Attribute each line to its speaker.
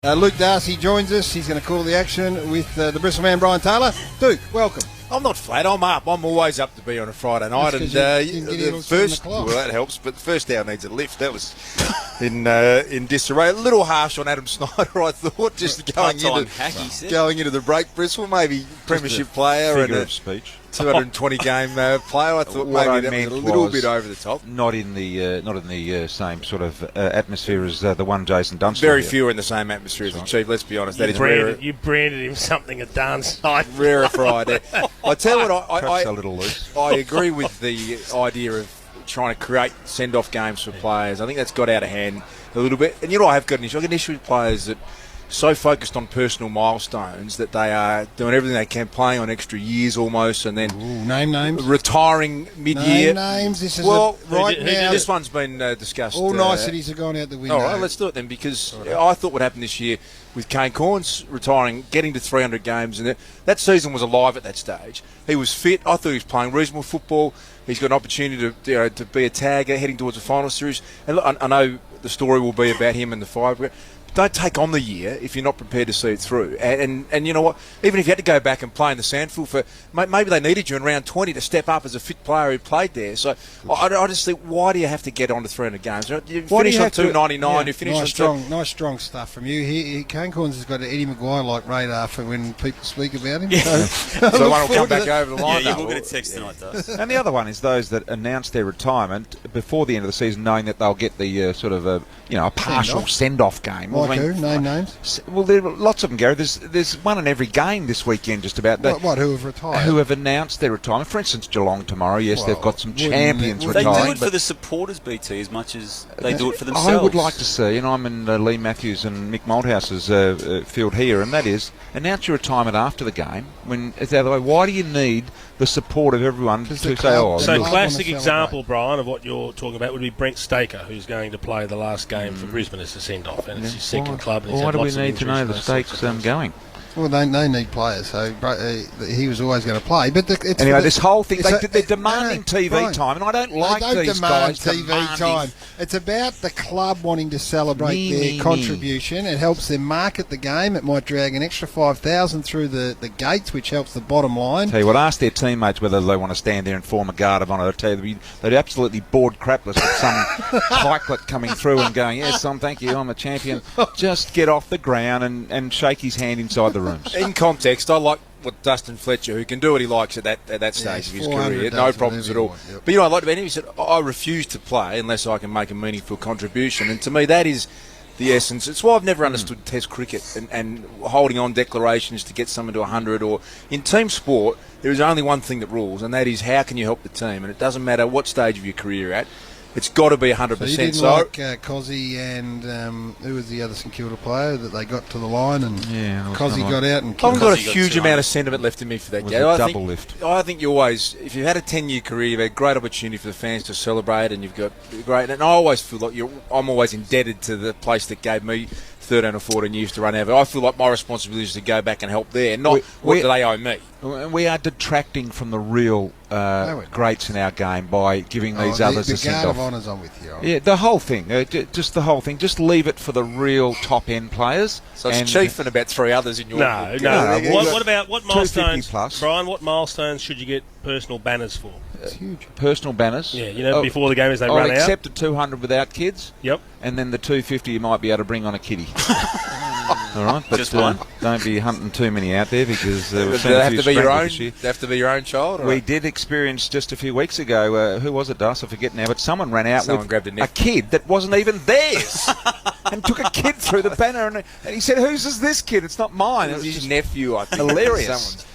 Speaker 1: Luke Darcy joins us. He's going to call the action with the Bristol man, Brian Taylor. Duke, welcome.
Speaker 2: I'm not flat. I'm up. I'm always up to be on a Friday night. And the first, well, that helps. But the first hour needs a lift. That was in disarray. A little harsh on Adam Snyder, I thought, just going into the break. Bristol, maybe premiership player and a
Speaker 3: speech.
Speaker 2: 220 game player. I thought maybe that was a little bit over the top.
Speaker 3: Not in the same sort of atmosphere as the one Jason Dunstall.
Speaker 2: Very few are in the same atmosphere as the Chief. Let's be honest. That is rare.
Speaker 4: You branded him something at Darn's night.
Speaker 2: Rarefied. I tell you what,
Speaker 3: perhaps a little loose.
Speaker 2: I agree with the idea of trying to create send-off games for players. I think that's got out of hand a little bit. And I have got an issue. I've got an issue with players that so focused on personal milestones that they are doing everything they can, playing on extra years almost, and then
Speaker 1: name names,
Speaker 2: retiring mid-year.
Speaker 1: Name names. This is
Speaker 2: now.
Speaker 1: This
Speaker 2: one's been discussed.
Speaker 1: All niceties have gone out the window.
Speaker 2: All right, let's do it then, because I thought what happened this year with Kane Corns retiring, getting to 300 games, and that season was alive at that stage. He was fit. I thought he was playing reasonable football. He's got an opportunity to be a tagger heading towards the final series. And look, I know the story will be about him and the five. Don't take on the year if you're not prepared to see it through. And you know what? Even if you had to go back and play in the Sandfield maybe they needed you in round 20 to step up as a fit player who played there. So I just think, why do you have to get on to 300 games? You finish on 299. You finish on
Speaker 1: nice strong stuff from you. Kane Corns has got an Eddie Maguire-like radar for when people speak about him.
Speaker 2: So one will come back over the line.
Speaker 5: Yeah, you will get a text tonight, does.
Speaker 3: And the other one is those that announce their retirement before the end of the season, knowing that they'll get the a partial send-off game.
Speaker 1: Like who? Name names?
Speaker 3: Well, there are lots of them, Gary. There's one in every game this weekend, just about.
Speaker 1: Who have retired?
Speaker 3: Who have announced their retirement. For instance, Geelong tomorrow. Yes, they've got some champions retiring.
Speaker 5: They do it for the supporters, BT, as much as they do it for themselves.
Speaker 3: I would like to see, and I'm in Lee Matthews and Mick Malthouse's field here, and that is, announce your retirement after the game. When it's the other way, why do you need the support of everyone to say,
Speaker 4: So classic example, Brian, of what you're talking about would be Brent Staker, who's going to play the last game for Brisbane as a send-off, and it's his second club. And
Speaker 3: why do we need to know the stakes going?
Speaker 1: Well, they need players, so he was always going to play. But
Speaker 3: anyway, this whole thing, they're demanding TV time, and I don't like these guys
Speaker 1: demanding TV time. It's about the club wanting to celebrate their contribution. It helps them market the game. It might drag an extra 5,000 through the gates, which helps the bottom line.
Speaker 3: Tell you what, ask their teammates whether they want to stand there and form a guard of honour. I'll tell you, they'd absolutely bored Crapless with some pikelet coming through and going, yes, thank you, I'm a champion. Just get off the ground and shake his hand inside the rooms.
Speaker 2: In context, I like what Dustin Fletcher, who can do what he likes at that stage of his career, no problems at all.
Speaker 1: Yep.
Speaker 2: But I like to. He said, I refuse to play unless I can make a meaningful contribution. And to me, that is the essence. It's why I've never understood Test cricket and holding on declarations to get someone to 100. Or in team sport, there is only one thing that rules, and that is how can you help the team. And it doesn't matter what stage of your career you're at. It's got to be 100%.
Speaker 1: So you didn't like Cozzy and who was the other St Kilda player that they got to the line and Cozzy got out and
Speaker 2: killed. I've got a huge amount of sentiment left in me for that game. I think you always, if you've had a 10-year career, you've had a great opportunity for the fans to celebrate, and you've got great. And I always feel like I'm always indebted to the place that gave me 13 or 14 years to run over. I feel like my responsibility is to go back and help there, not what do they owe me.
Speaker 3: We are detracting from the real greats in our game by giving these others a send-off.
Speaker 1: The guard of honours, I'm with you.
Speaker 3: Yeah, the whole thing. Just the whole thing. Just leave it for the real top-end players.
Speaker 2: So it's Chief and about three others in your
Speaker 4: book. No. What milestones, Brian, what milestones should you get personal banners for?
Speaker 1: It's huge.
Speaker 3: Personal banners?
Speaker 4: Yeah, before the game as they run out.
Speaker 3: I'll accept a 200 without kids.
Speaker 4: Yep.
Speaker 3: And then the 250 you might be able to bring on a kiddie. All right, but
Speaker 5: just one.
Speaker 3: Don't be hunting too many out there because we've seen
Speaker 2: they
Speaker 3: a few this year.
Speaker 2: They have to be your own child?
Speaker 3: We did experience just a few weeks ago, who was it, Dust? I forget now, but someone ran out with a kid that wasn't even theirs and took a kid through the banner and he said, whose is this kid? It's not mine.
Speaker 2: It was his nephew, I think.
Speaker 3: Hilarious.